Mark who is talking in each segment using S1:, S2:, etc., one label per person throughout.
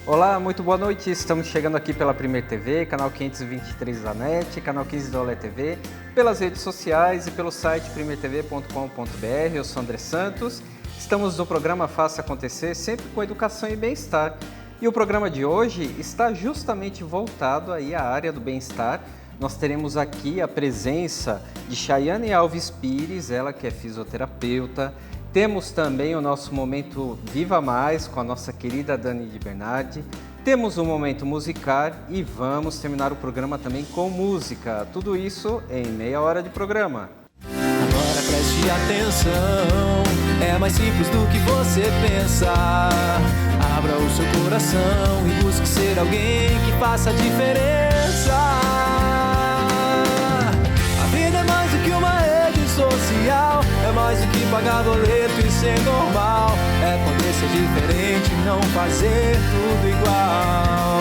S1: Olá, muito boa noite. Estamos chegando aqui pela Primeira TV, canal 523 da NET, canal 15 da OLED TV, pelas redes sociais e pelo site primeirtv.com.br. Eu sou André Santos. Estamos no programa Faça Acontecer, sempre com educação e bem-estar. E o programa de hoje está justamente voltado aí à área do bem-estar. Nós teremos aqui a presença de Chayane Alves Pires, ela que é fisioterapeuta. Temos também o nosso momento Viva Mais com a nossa querida Dani de Bernardi. Temos um momento musical e vamos terminar o programa também com música. Tudo isso em meia hora de programa.
S2: Agora preste atenção, é mais simples do que você pensa. Abra o seu coração e busque ser alguém que faça a diferença. A vida é mais do que uma rede social, é mais do que pagar boleto e ser normal. É poder ser diferente, não fazer tudo igual.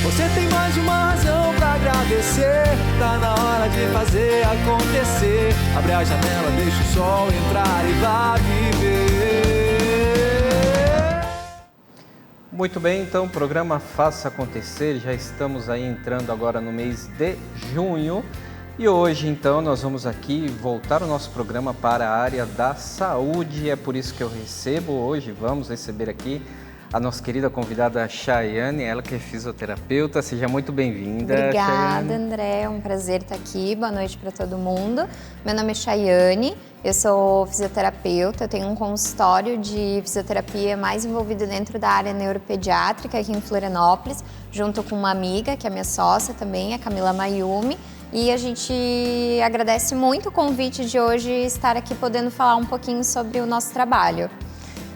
S2: Você tem mais de uma razão pra agradecer, tá na hora de fazer acontecer. Abre a janela, deixa o sol entrar e vá viver.
S1: Muito bem, então o programa Faça Acontecer, já estamos aí entrando agora no mês de junho. E hoje, então, nós vamos aqui voltar o nosso programa para a área da saúde. É por isso que eu vamos receber aqui a nossa querida convidada Chayane, ela que é fisioterapeuta. Seja muito bem-vinda,
S3: Obrigada,
S1: Chayane.
S3: André. É um prazer estar aqui. Boa noite para todo mundo. Meu nome é Chayane, eu sou fisioterapeuta, eu tenho um consultório de fisioterapia mais envolvido dentro da área neuropediátrica aqui em Florianópolis, junto com uma amiga, que é minha sócia também, a Camila Mayumi. E a gente agradece muito o convite de hoje estar aqui podendo falar um pouquinho sobre o nosso trabalho.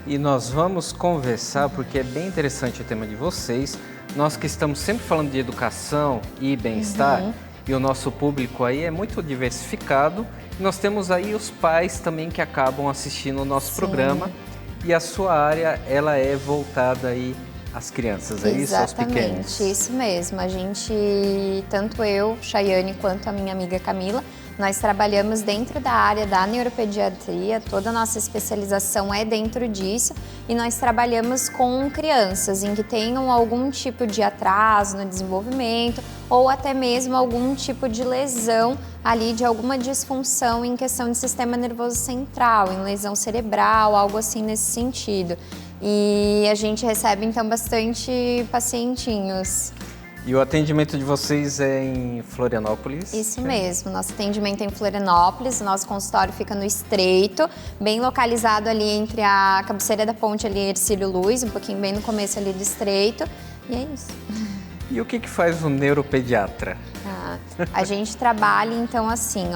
S1: E nós vamos conversar, porque é bem interessante o tema de vocês. Nós que estamos sempre falando de educação e bem-estar, e o nosso público aí é muito diversificado. Nós temos aí os pais também que acabam assistindo o nosso programa. E a sua área, ela é voltada aí às crianças, é isso? Aos pequenos?
S3: Exatamente, isso mesmo. A gente, tanto eu, Chayane, quanto a minha amiga Camila, nós trabalhamos dentro da área da neuropediatria, toda a nossa especialização é dentro disso e nós trabalhamos com crianças em que tenham algum tipo de atraso no desenvolvimento ou até mesmo algum tipo de lesão ali, de alguma disfunção em questão de sistema nervoso central, em lesão cerebral, algo assim nesse sentido. E a gente recebe então bastante pacientinhos.
S1: E o atendimento de vocês é em Florianópolis?
S3: Isso mesmo, nosso atendimento é em Florianópolis, o nosso consultório fica no Estreito, bem localizado ali entre a cabeceira da ponte ali, Hercílio Luz, um pouquinho bem no começo ali do Estreito, e é isso.
S1: E o que faz um neuropediatra?
S3: A gente trabalha então assim,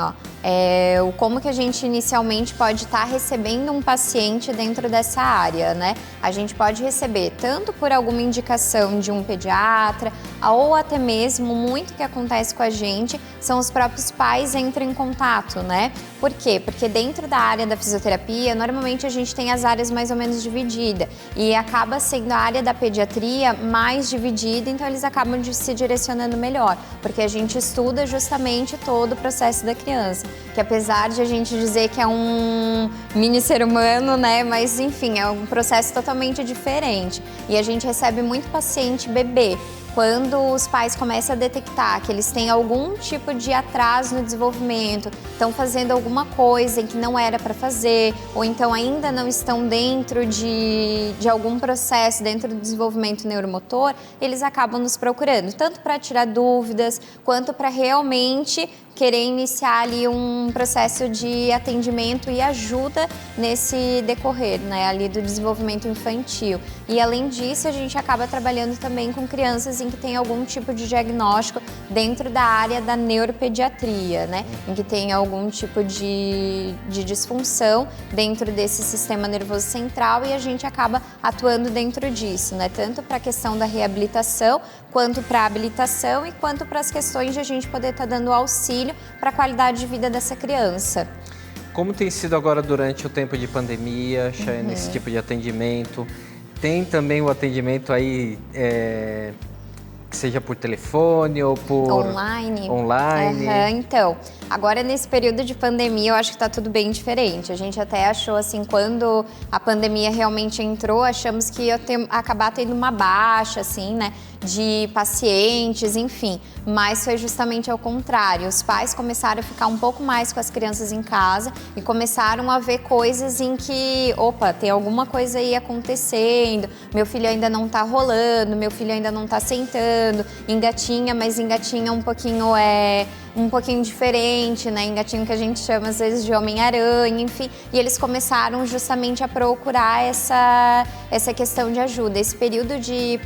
S3: como que a gente inicialmente pode estar recebendo um paciente dentro dessa área, né? A gente pode receber tanto por alguma indicação de um pediatra ou até mesmo, muito que acontece com a gente, são os próprios pais entram em contato, né? Por quê? Porque dentro da área da fisioterapia, normalmente a gente tem as áreas mais ou menos divididas e acaba sendo a área da pediatria mais dividida, então eles acabam se direcionando melhor, porque a gente estuda justamente todo o processo da criança, que apesar de a gente dizer que é um mini ser humano, né, mas enfim, é um processo totalmente diferente. E a gente recebe muito paciente bebê. Quando os pais começam a detectar que eles têm algum tipo de atraso no desenvolvimento, estão fazendo alguma coisa em que não era para fazer, ou então ainda não estão dentro de algum processo dentro do desenvolvimento neuromotor, eles acabam nos procurando, tanto para tirar dúvidas, quanto para realmente querer iniciar ali um processo de atendimento e ajuda nesse decorrer, né, ali do desenvolvimento infantil. E além disso, a gente acaba trabalhando também com crianças em que tem algum tipo de diagnóstico dentro da área da neuropediatria, né, em que tem algum tipo de disfunção dentro desse sistema nervoso central e a gente acaba atuando dentro disso, né, tanto para a questão da reabilitação, quanto para a habilitação e quanto para as questões de a gente poder estar dando auxílio para a qualidade de vida dessa criança.
S1: Como tem sido agora durante o tempo de pandemia, Chayane, esse tipo de atendimento? Tem também o atendimento aí que seja por telefone ou por...
S3: Online. Então, agora nesse período de pandemia, eu acho que está tudo bem diferente. A gente até achou, assim, quando a pandemia realmente entrou, achamos que ia acabar tendo uma baixa, assim, né, de pacientes, enfim. Mas foi justamente ao contrário. Os pais começaram a ficar um pouco mais com as crianças em casa e começaram a ver coisas em que, opa, tem alguma coisa aí acontecendo, meu filho ainda não tá rolando, meu filho ainda não tá sentando, engatinha, mas engatinha um pouquinho diferente, né? Engatinho que a gente chama às vezes de Homem-Aranha, enfim. E eles começaram justamente a procurar essa questão de ajuda. Esse período de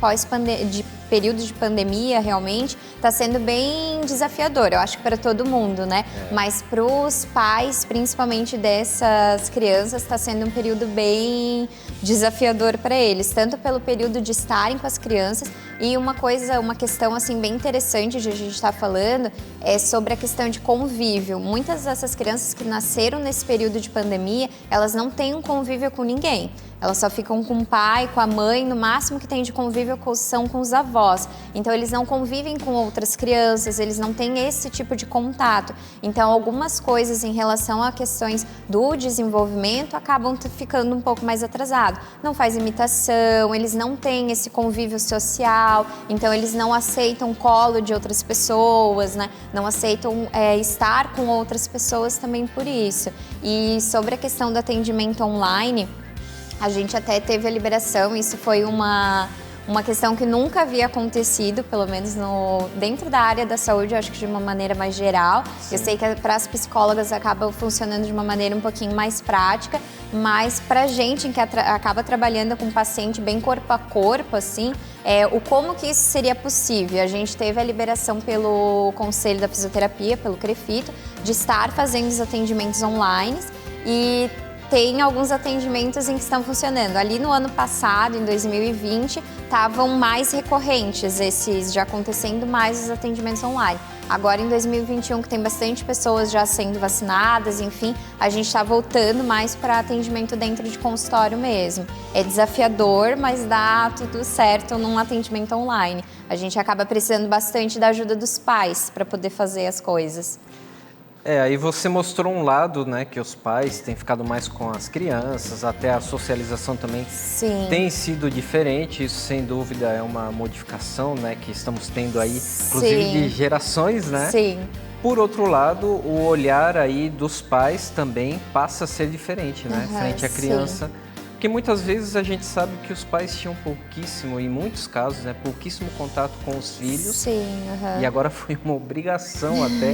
S3: período de pandemia realmente está sendo bem desafiador, eu acho que para todo mundo, né? Mas para os pais, principalmente dessas crianças, está sendo um período bem desafiador para eles, tanto pelo período de estarem com as crianças e uma questão assim bem interessante de a gente estar falando é sobre a questão de convívio. Muitas dessas crianças que nasceram nesse período de pandemia, elas não têm um convívio com ninguém. Elas só ficam com o pai, com a mãe, no máximo que tem de convívio são com os avós. Então, eles não convivem com outras crianças, eles não têm esse tipo de contato. Então, algumas coisas em relação a questões do desenvolvimento acabam ficando um pouco mais atrasado. Não faz imitação, eles não têm esse convívio social, então eles não aceitam colo de outras pessoas, né? Não aceitam estar com outras pessoas também por isso. E sobre a questão do atendimento online, a gente até teve a liberação, isso foi uma questão que nunca havia acontecido, pelo menos dentro da área da saúde, eu acho que de uma maneira mais geral. Sim. Eu sei que para as psicólogas acaba funcionando de uma maneira um pouquinho mais prática, mas para a gente que acaba trabalhando com um paciente bem corpo a corpo, assim, como que isso seria possível? A gente teve a liberação pelo Conselho da Fisioterapia, pelo CREFITO, de estar fazendo os atendimentos online e tem alguns atendimentos em que estão funcionando. Ali no ano passado, em 2020, estavam mais recorrentes já acontecendo mais os atendimentos online. Agora em 2021, que tem bastante pessoas já sendo vacinadas, enfim, a gente está voltando mais para atendimento dentro de consultório mesmo. É desafiador, mas dá tudo certo num atendimento online. A gente acaba precisando bastante da ajuda dos pais para poder fazer as coisas.
S1: Aí você mostrou um lado, né, que os pais têm ficado mais com as crianças, até a socialização também tem sido diferente, isso sem dúvida é uma modificação, né, que estamos tendo aí, inclusive de gerações, né?
S3: Sim.
S1: Por outro lado, o olhar aí dos pais também passa a ser diferente, né, frente à criança. Sim. Porque muitas vezes a gente sabe que os pais tinham pouquíssimo, em muitos casos, né, pouquíssimo contato com os filhos.
S3: Sim,
S1: E agora foi uma obrigação até.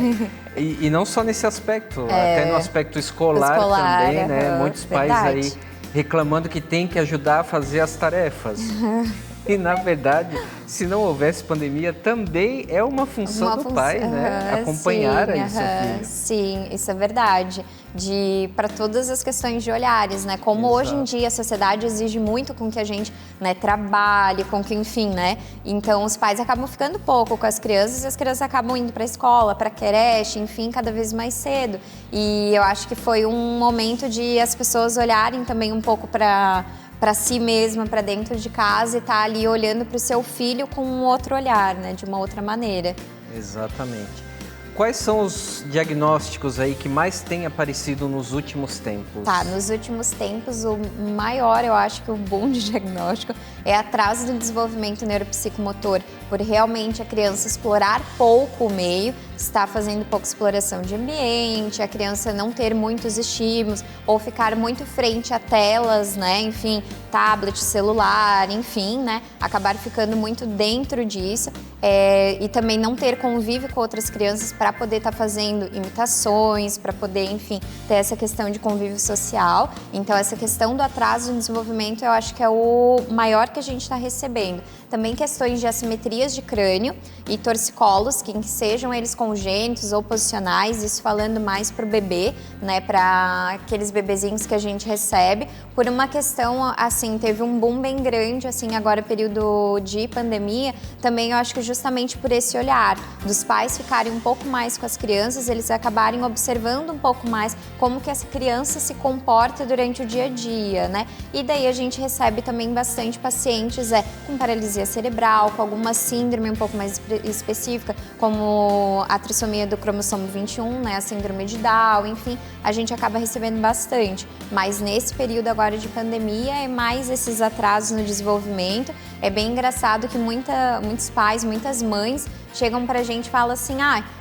S1: E não só nesse aspecto, até no aspecto escolar também, né? Muitos pais aí reclamando que tem que ajudar a fazer as tarefas. E, na verdade, se não houvesse pandemia, também é uma função do pai, né? Acompanhar aí seu filho.
S3: Sim, isso é verdade. Para todas as questões de olhares, né? Como hoje em dia a sociedade exige muito com que a gente, né, trabalhe, com que, enfim, né? Então, os pais acabam ficando pouco com as crianças e as crianças acabam indo para a escola, para a creche, enfim, cada vez mais cedo. E eu acho que foi um momento de as pessoas olharem também um pouco para si mesma, para dentro de casa e estar ali olhando para o seu filho com um outro olhar, né? De uma outra maneira.
S1: Exatamente. Quais são os diagnósticos aí que mais têm aparecido nos últimos tempos?
S3: Nos últimos tempos, o maior, eu acho que o boom de diagnóstico é atraso do desenvolvimento neuropsicomotor, por realmente a criança explorar pouco o meio, estar fazendo pouca exploração de ambiente, a criança não ter muitos estímulos ou ficar muito frente a telas, né? Enfim, tablet, celular, enfim, né? Acabar ficando muito dentro disso e também não ter convívio com outras crianças para poder estar fazendo imitações, para poder, enfim, ter essa questão de convívio social. Então, essa questão do atraso no desenvolvimento eu acho que é o maior que a gente está recebendo. Também questões de assimetrias de crânio e torcicolos, que sejam eles com congênitos ou posicionais, isso falando mais para o bebê, né, para aqueles bebezinhos que a gente recebe, por uma questão, assim, teve um boom bem grande, assim, agora período de pandemia, também eu acho que justamente por esse olhar, dos pais ficarem um pouco mais com as crianças, eles acabarem observando um pouco mais como que essa criança se comporta durante o dia a dia, né, e daí a gente recebe também bastante pacientes com paralisia cerebral, com alguma síndrome um pouco mais específica, como a trissomia do cromossomo 21, né, a síndrome de Down, enfim, a gente acaba recebendo bastante. Mas nesse período agora de pandemia é mais esses atrasos no desenvolvimento. É bem engraçado que muitos pais, muitas mães chegam pra gente e falam assim,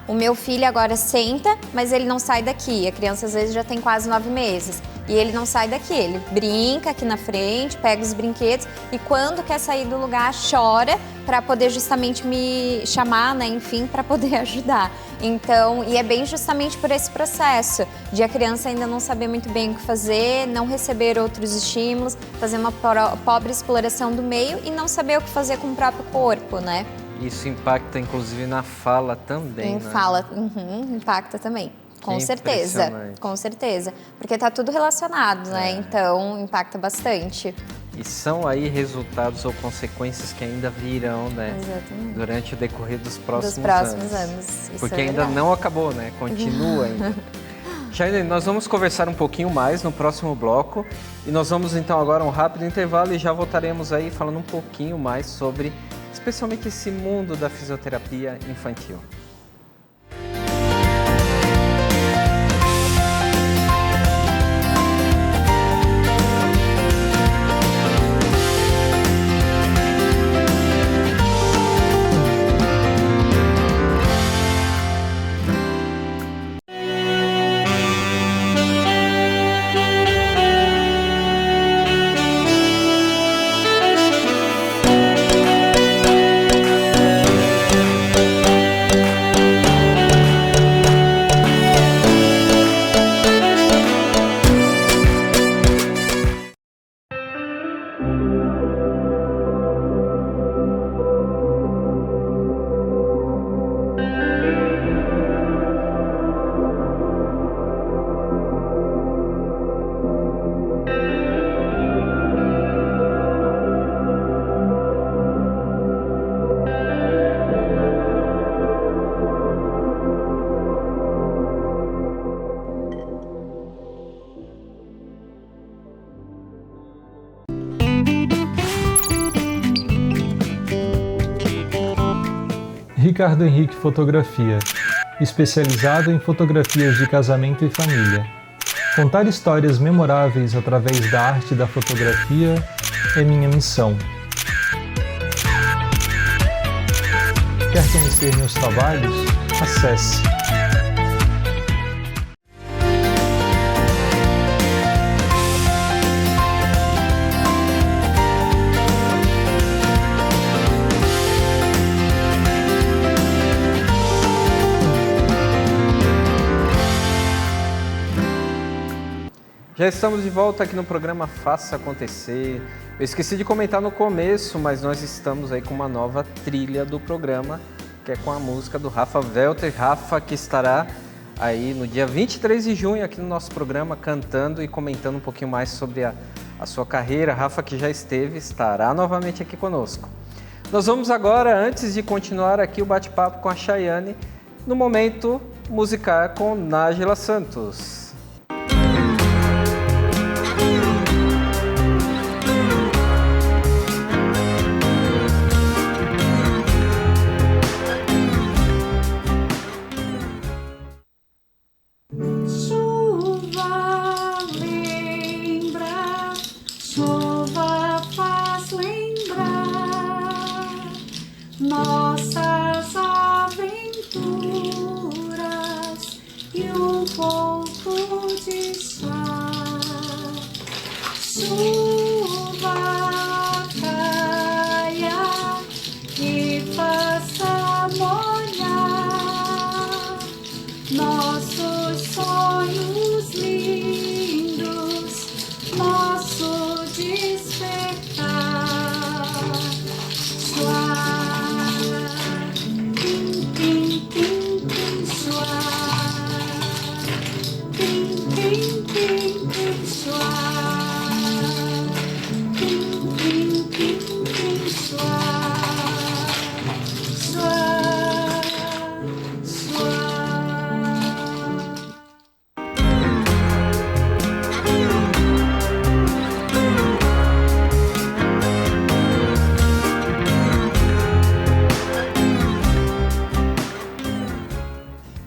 S3: o meu filho agora senta, mas ele não sai daqui. A criança às vezes já tem quase 9 meses. E ele não sai daqui, ele brinca aqui na frente, pega os brinquedos e quando quer sair do lugar chora para poder justamente me chamar, né, enfim, para poder ajudar. Então, e é bem justamente por esse processo de a criança ainda não saber muito bem o que fazer, não receber outros estímulos, fazer uma pobre exploração do meio e não saber o que fazer com o próprio corpo, né?
S1: Isso impacta inclusive na fala também, né?
S3: Fala, impacta também. Com certeza, porque tá tudo relacionado, né? Então impacta bastante.
S1: E são aí resultados ou consequências que ainda virão, né?
S3: Exatamente.
S1: Durante o decorrer dos próximos
S3: anos. Isso
S1: porque
S3: é
S1: ainda
S3: verdade.
S1: não acabou, né? Continua ainda. Shailene, nós vamos conversar um pouquinho mais no próximo bloco e nós vamos então agora a um rápido intervalo e já voltaremos aí falando um pouquinho mais sobre, especialmente esse mundo da fisioterapia infantil.
S4: Ricardo Henrique Fotografia, especializado em fotografias de casamento e família. Contar histórias memoráveis através da arte da fotografia é minha missão. Quer conhecer meus trabalhos? Acesse.
S1: Já estamos de volta aqui no programa Faça Acontecer. Eu esqueci de comentar no começo, mas nós estamos aí com uma nova trilha do programa, que é com a música do Rafa Welter. Rafa que estará aí no dia 23 de junho aqui no nosso programa cantando e comentando um pouquinho mais sobre a sua carreira. Rafa que já estará novamente aqui conosco. Nós vamos agora, antes de continuar aqui o bate-papo com a Chayane, no momento musical com Nájila Santos.
S5: Nossas aventuras e um pouco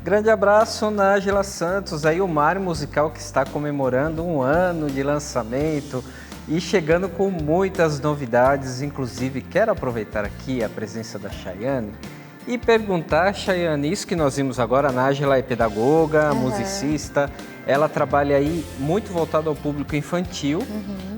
S1: Grande abraço, Nájila Santos, aí o Mar Musical que está comemorando 1 ano de lançamento e chegando com muitas novidades, inclusive quero aproveitar aqui a presença da Chayane e perguntar, Chayane, isso que nós vimos agora, a Nájila é pedagoga, musicista, ela trabalha aí muito voltado ao público infantil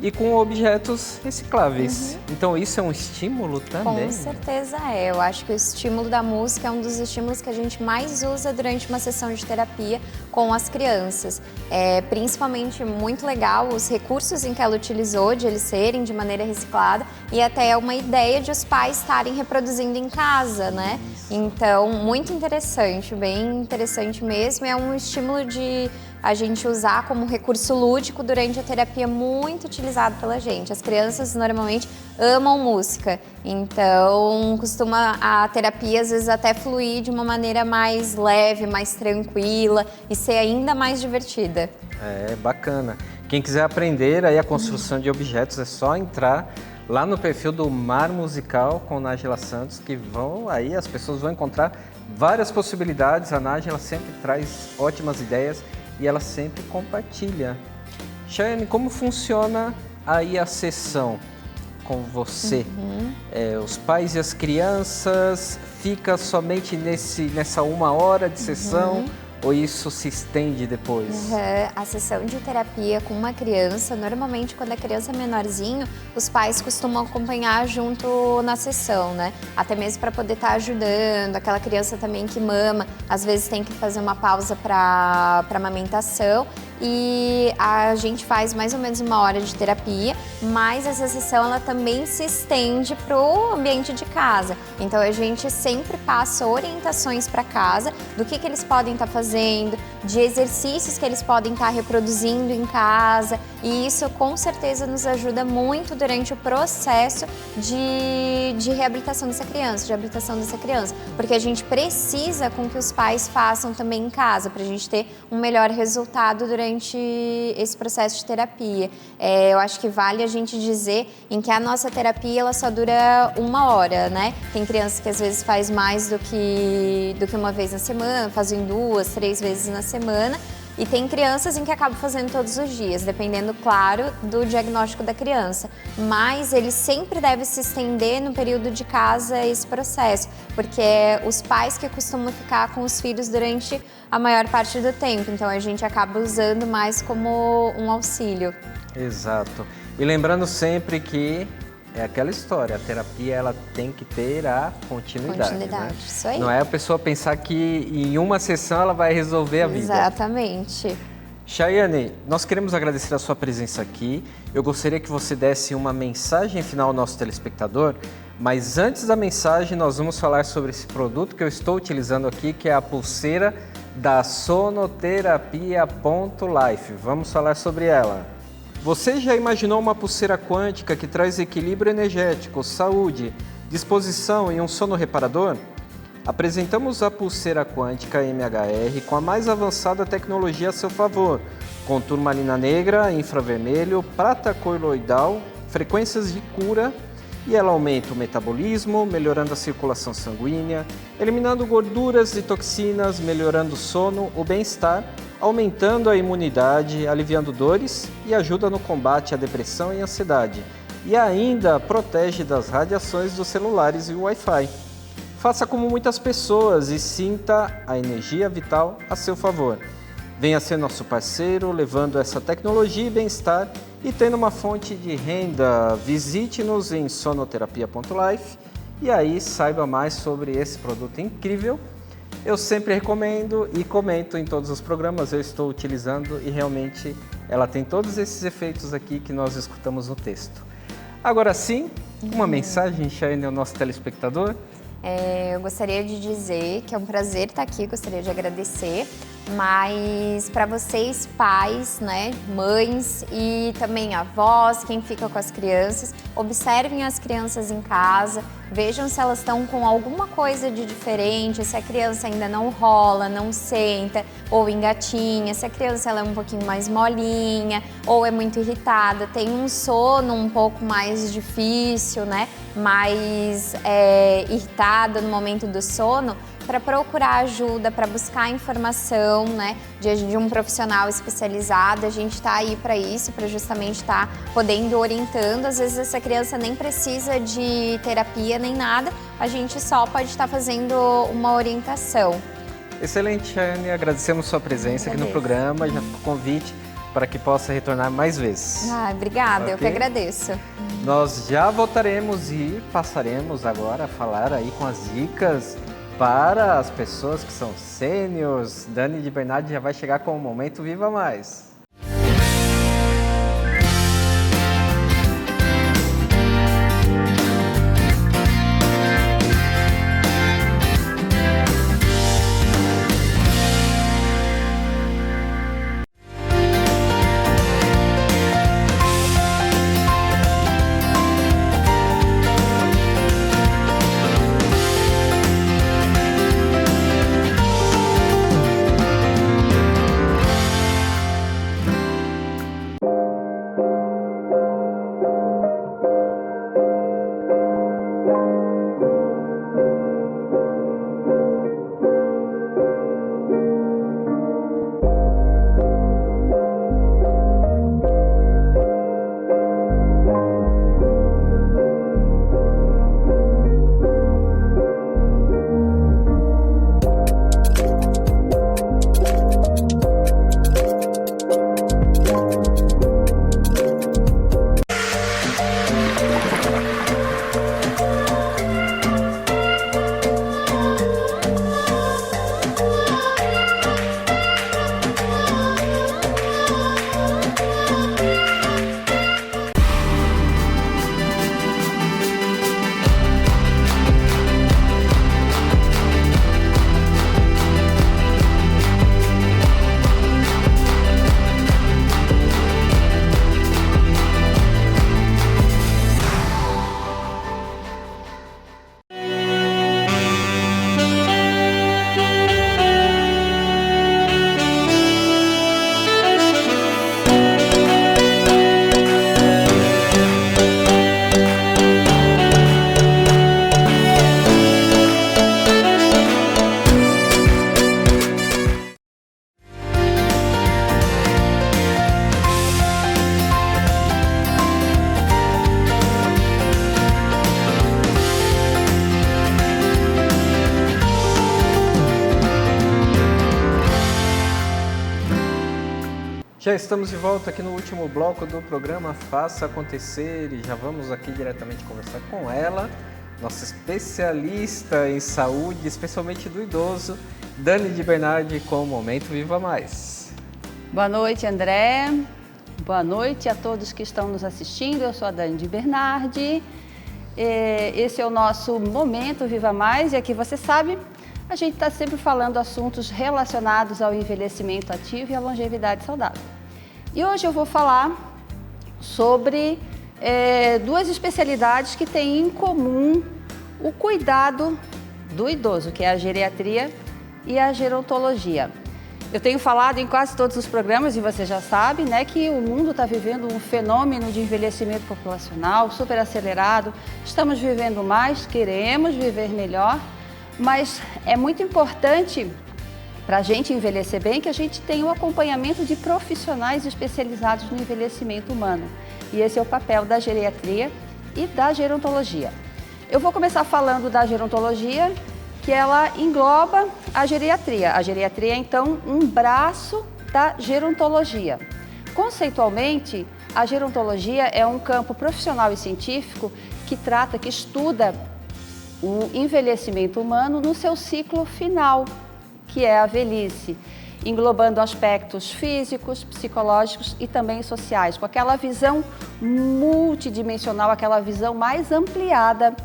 S1: e com objetos recicláveis. Então isso é um estímulo também?
S3: Com certeza é. Eu acho que o estímulo da música é um dos estímulos que a gente mais usa durante uma sessão de terapia com as crianças. É principalmente muito legal os recursos em que ela utilizou, de eles serem de maneira reciclada e até uma ideia de os pais estarem reproduzindo em casa, né? Então, muito interessante, bem interessante mesmo. É um estímulo de a gente usar como recurso lúdico durante a terapia, muito utilizado pela gente. As crianças normalmente amam música, então costuma a terapia às vezes até fluir de uma maneira mais leve, mais tranquila e ser ainda mais divertida.
S1: É, bacana. Quem quiser aprender aí a construção de objetos é só entrar lá no perfil do Mar Musical com Nájila Santos, que as pessoas vão encontrar várias possibilidades. A Nájila sempre traz ótimas ideias e ela sempre compartilha. Chayane, como funciona aí a sessão com você? Os pais e as crianças, fica somente nessa 1 hora de sessão? Ou isso se estende depois?
S3: A sessão de terapia com uma criança, normalmente quando a criança é menorzinho, os pais costumam acompanhar junto na sessão, né? Até mesmo para poder estar ajudando, aquela criança também que mama, às vezes tem que fazer uma pausa para amamentação. E a gente faz mais ou menos 1 hora de terapia, mas essa sessão ela também se estende para o ambiente de casa. Então a gente sempre passa orientações para casa do que eles podem estar fazendo, de exercícios que eles podem estar reproduzindo em casa, e isso com certeza nos ajuda muito durante o processo de reabilitação dessa criança, porque a gente precisa com que os pais façam também em casa, para a gente ter um melhor resultado durante esse processo de terapia. Eu acho que vale a gente dizer em que a nossa terapia ela só dura 1 hora, né? Tem crianças que às vezes faz mais do que uma vez na semana, fazem 2, 3 vezes na semana. E tem crianças em que acabam fazendo todos os dias, dependendo, claro, do diagnóstico da criança. Mas ele sempre deve se estender no período de casa esse processo, porque é os pais que costumam ficar com os filhos durante a maior parte do tempo. Então a gente acaba usando mais como um auxílio.
S1: Exato. E lembrando sempre que é aquela história, a terapia ela tem que ter a continuidade. Né?
S3: Isso aí.
S1: Não é a pessoa pensar que em uma sessão ela vai resolver a vida.
S3: Exatamente.
S1: Chayane, nós queremos agradecer a sua presença aqui. Eu gostaria que você desse uma mensagem final ao nosso telespectador, mas antes da mensagem nós vamos falar sobre esse produto que eu estou utilizando aqui, que é a pulseira da Sonoterapia.life. Vamos falar sobre ela. Você já imaginou uma pulseira quântica que traz equilíbrio energético, saúde, disposição e um sono reparador? Apresentamos a pulseira quântica MHR com a mais avançada tecnologia a seu favor, com turmalina negra, infravermelho, prata coloidal, frequências de cura, e ela aumenta o metabolismo, melhorando a circulação sanguínea, eliminando gorduras e toxinas, melhorando o sono, o bem-estar, aumentando a imunidade, aliviando dores e ajuda no combate à depressão e ansiedade. E ainda protege das radiações dos celulares e o Wi-Fi. Faça como muitas pessoas e sinta a energia vital a seu favor. Venha ser nosso parceiro, levando essa tecnologia e bem-estar e tendo uma fonte de renda. Visite-nos em sonoterapia.life e aí saiba mais sobre esse produto incrível. Eu sempre recomendo e comento em todos os programas, eu estou utilizando e realmente ela tem todos esses efeitos aqui que nós escutamos no texto. Agora sim, uma mensagem, Chayane, ao nosso telespectador.
S3: Eu gostaria de dizer que é um prazer estar aqui, gostaria de agradecer, mas para vocês pais, né, mães e também avós, quem fica com as crianças, observem as crianças em casa, vejam se elas estão com alguma coisa de diferente, se a criança ainda não rola, não senta ou engatinha, se a criança ela é um pouquinho mais molinha ou é muito irritada, tem um sono um pouco mais difícil, né? Mais irritada no momento do sono, para procurar ajuda, para buscar informação, né, de um profissional especializado. A gente está aí para isso, para justamente estar podendo orientando. Às vezes essa criança nem precisa de terapia nem nada, a gente só pode estar fazendo uma orientação.
S1: Excelente, Anne. Agradecemos sua presença aqui no programa. Já ficou o convite para que possa retornar mais vezes.
S3: Obrigada, okay? Eu que agradeço.
S1: Nós já voltaremos e passaremos agora a falar aí com as dicas para as pessoas que são sêniors. Dani de Bernardi já vai chegar com o Momento Viva Mais. Já estamos de volta aqui no último bloco do programa Faça Acontecer e já vamos aqui diretamente conversar com ela, nossa especialista em saúde, especialmente do idoso, Dani de Bernardi, com o Momento Viva Mais.
S5: Boa noite, André. Boa noite a todos que estão nos assistindo. Eu sou a Dani de Bernardi. Esse é o nosso Momento Viva Mais e aqui você sabe, a gente está sempre falando assuntos relacionados ao envelhecimento ativo e à longevidade saudável. E hoje eu vou falar sobre duas especialidades que têm em comum o cuidado do idoso, que é a geriatria e a gerontologia. Eu tenho falado em quase todos os programas, e você já sabe, né, que o mundo está vivendo um fenômeno de envelhecimento populacional super acelerado. Estamos vivendo mais, queremos viver melhor, mas é muito importante para a gente envelhecer bem que a gente tenha o acompanhamento de profissionais especializados no envelhecimento humano. E esse é o papel da geriatria e da gerontologia. Eu vou começar falando da gerontologia, que ela engloba a geriatria. A geriatria é, então, um braço da gerontologia. Conceitualmente, a gerontologia é um campo profissional e científico que estuda o envelhecimento humano no seu ciclo final, que é a velhice, englobando aspectos físicos, psicológicos e também sociais, com aquela visão multidimensional, aquela visão mais ampliada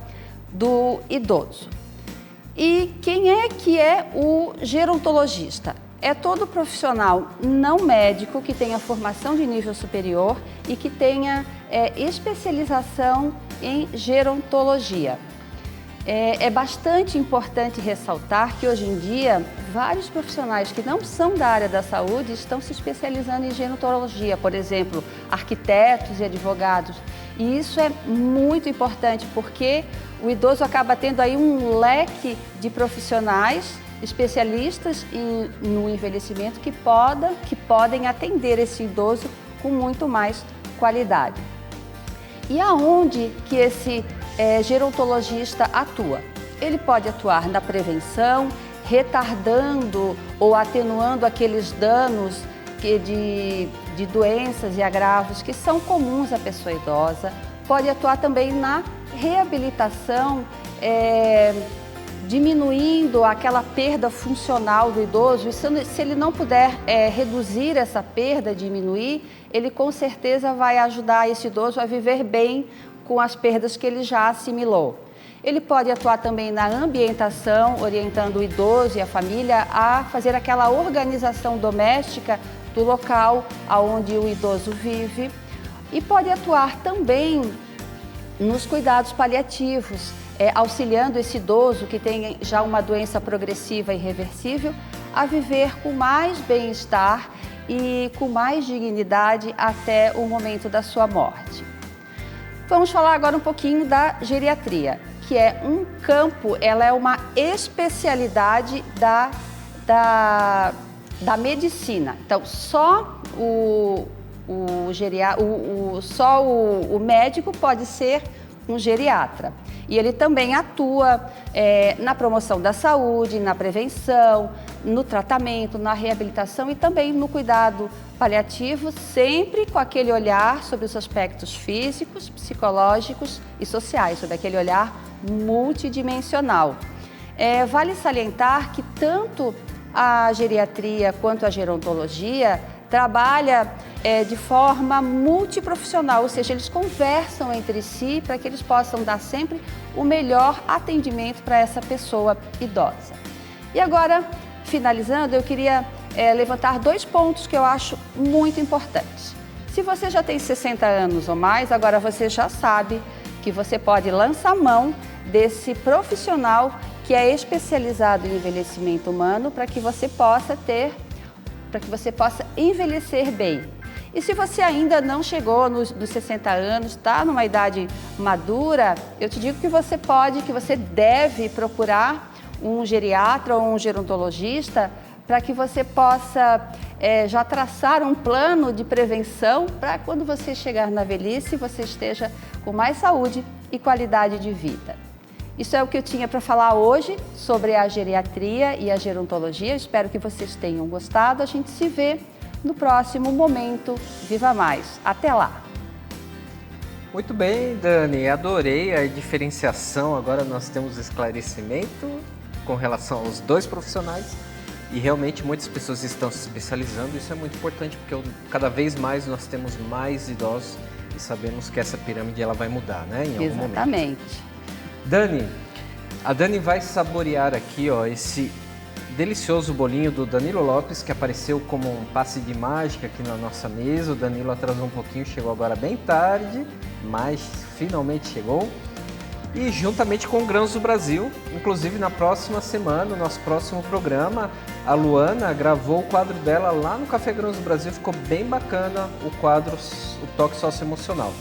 S5: do idoso. E quem é que é o gerontologista? É todo profissional não médico que tenha formação de nível superior e que tenha especialização em gerontologia. É bastante importante ressaltar que hoje em dia vários profissionais que não são da área da saúde estão se especializando em gerontologia, por exemplo, arquitetos e advogados. E isso é muito importante porque o idoso acaba tendo aí um leque de profissionais especialistas no envelhecimento que podem atender esse idoso com muito mais qualidade. E aonde que esse gerontologista atua? Ele pode atuar na prevenção, retardando ou atenuando aqueles danos de doenças e agravos que são comuns à pessoa idosa. Pode atuar também na reabilitação, diminuindo aquela perda funcional do idoso. E se ele não puder reduzir essa perda, diminuir, ele com certeza vai ajudar esse idoso a viver bem com as perdas que ele já assimilou. Ele pode atuar também na ambientação, orientando o idoso e a família a fazer aquela organização doméstica do local onde o idoso vive. E pode atuar também nos cuidados paliativos, auxiliando esse idoso que tem já uma doença progressiva e irreversível a viver com mais bem-estar e com mais dignidade até o momento da sua morte. Vamos falar agora um pouquinho da geriatria, que é um campo, ela é uma especialidade da medicina. Então, só o médico pode ser um geriatra. E ele também atua na promoção da saúde, na prevenção, no tratamento, na reabilitação e também no cuidado paliativo, sempre com aquele olhar sobre os aspectos físicos, psicológicos e sociais, sobre aquele olhar multidimensional. Vale salientar que tanto a geriatria quanto a gerontologia trabalha de forma multiprofissional, ou seja, eles conversam entre si para que eles possam dar sempre o melhor atendimento para essa pessoa idosa. E agora, finalizando, eu queria levantar 2 pontos que eu acho muito importantes. Se você já tem 60 anos ou mais, agora você já sabe que você pode lançar mão desse profissional que é especializado em envelhecimento humano para que você possa envelhecer bem. E se você ainda não chegou nos 60 anos, está numa idade madura, eu te digo que você deve procurar um geriatra ou um gerontologista para que você possa já traçar um plano de prevenção para quando você chegar na velhice, você esteja com mais saúde e qualidade de vida. Isso é o que eu tinha para falar hoje sobre a geriatria e a gerontologia. Espero que vocês tenham gostado. A gente se vê no próximo Momento Viva Mais. Até lá!
S1: Muito bem, Dani. Adorei a diferenciação. Agora nós temos esclarecimento com relação aos 2 profissionais e realmente muitas pessoas estão se especializando. Isso é muito importante porque cada vez mais nós temos mais idosos e sabemos que essa pirâmide ela vai mudar, né? Em algum momento.
S5: Exatamente.
S1: Dani, a Dani vai saborear aqui, ó, esse delicioso bolinho do Danilo Lopes, que apareceu como um passe de mágica aqui na nossa mesa. O Danilo atrasou um pouquinho, chegou agora bem tarde, mas finalmente chegou. E juntamente com o Grãos do Brasil, inclusive na próxima semana, no nosso próximo programa, a Luana gravou o quadro dela lá no Café Grãos do Brasil, ficou bem bacana o quadro, o toque socioemocional.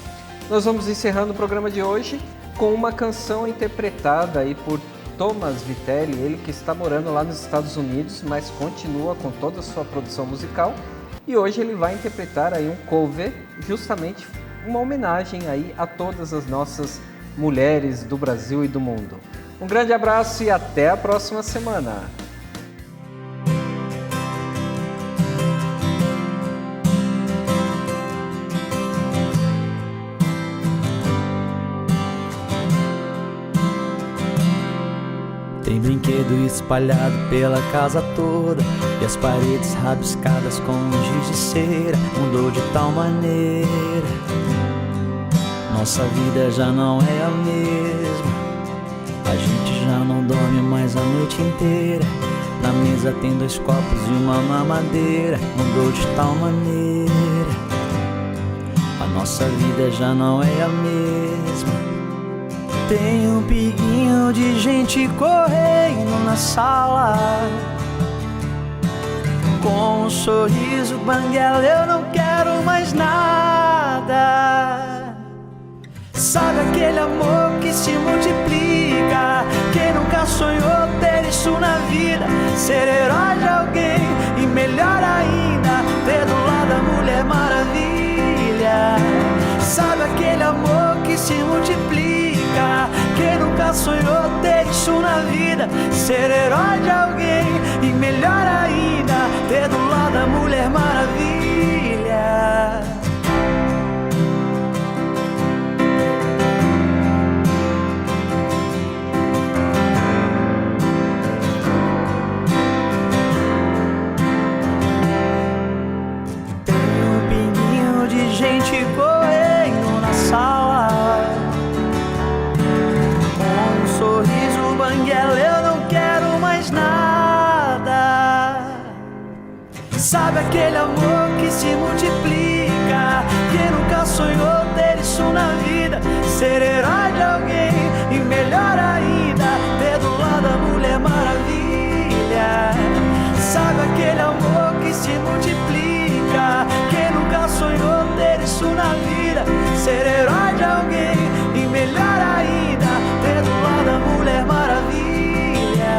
S1: Nós vamos encerrando o programa de hoje com uma canção interpretada aí por Thomas Vitelli, ele que está morando lá nos Estados Unidos, mas continua com toda a sua produção musical. E hoje ele vai interpretar aí um cover, justamente uma homenagem aí a todas as nossas mulheres do Brasil e do mundo. Um grande abraço e até a próxima semana.
S2: Tem brinquedo espalhado pela casa toda e as paredes rabiscadas com giz de cera. Mudou de tal maneira, nossa vida já não é a mesma. A gente já não dorme mais a noite inteira. Na mesa tem 2 copos e uma mamadeira. Mudou de tal maneira, a nossa vida já não é a mesma. Tem um pinguinho de gente correndo na sala, com um sorriso banguela, eu não quero mais nada. Sabe aquele amor que se multiplica? Quem nunca sonhou ter isso na vida? Ser herói de alguém e melhor ainda, ter do lado a Mulher Maravilha. Sabe aquele amor que se multiplica? Quem nunca sonhou ter isso na vida? Ser herói de alguém e melhor ainda, ter do lado a Mulher Maravilha. Gente correndo na sala, com um sorriso banguela, eu não quero mais nada. Sabe aquele amor que se multiplica? Quem nunca sonhou ter isso na vida? Ser herói de alguém e melhor ainda, ter do lado a Mulher Maravilha. Sabe aquele amor que se multiplica? Quem nunca sonhou ter isso na vida? Ser herói de alguém e melhor ainda, ter do lado a Mulher Maravilha.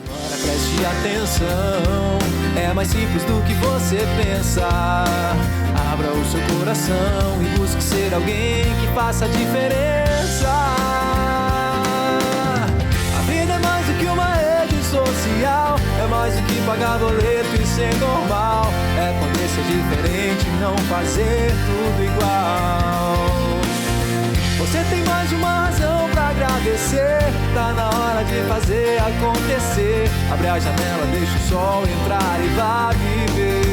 S2: Agora preste atenção, é mais simples do que você pensa. Abra o seu coração e busque ser alguém que faça a diferença. A vida é mais do que uma rede social, é mais do que pagar boleto e ser normal. É poder ser diferente, não fazer tudo igual. Você tem mais de uma razão pra agradecer, tá na hora de fazer acontecer. Abre a janela, deixa o sol entrar e vá viver.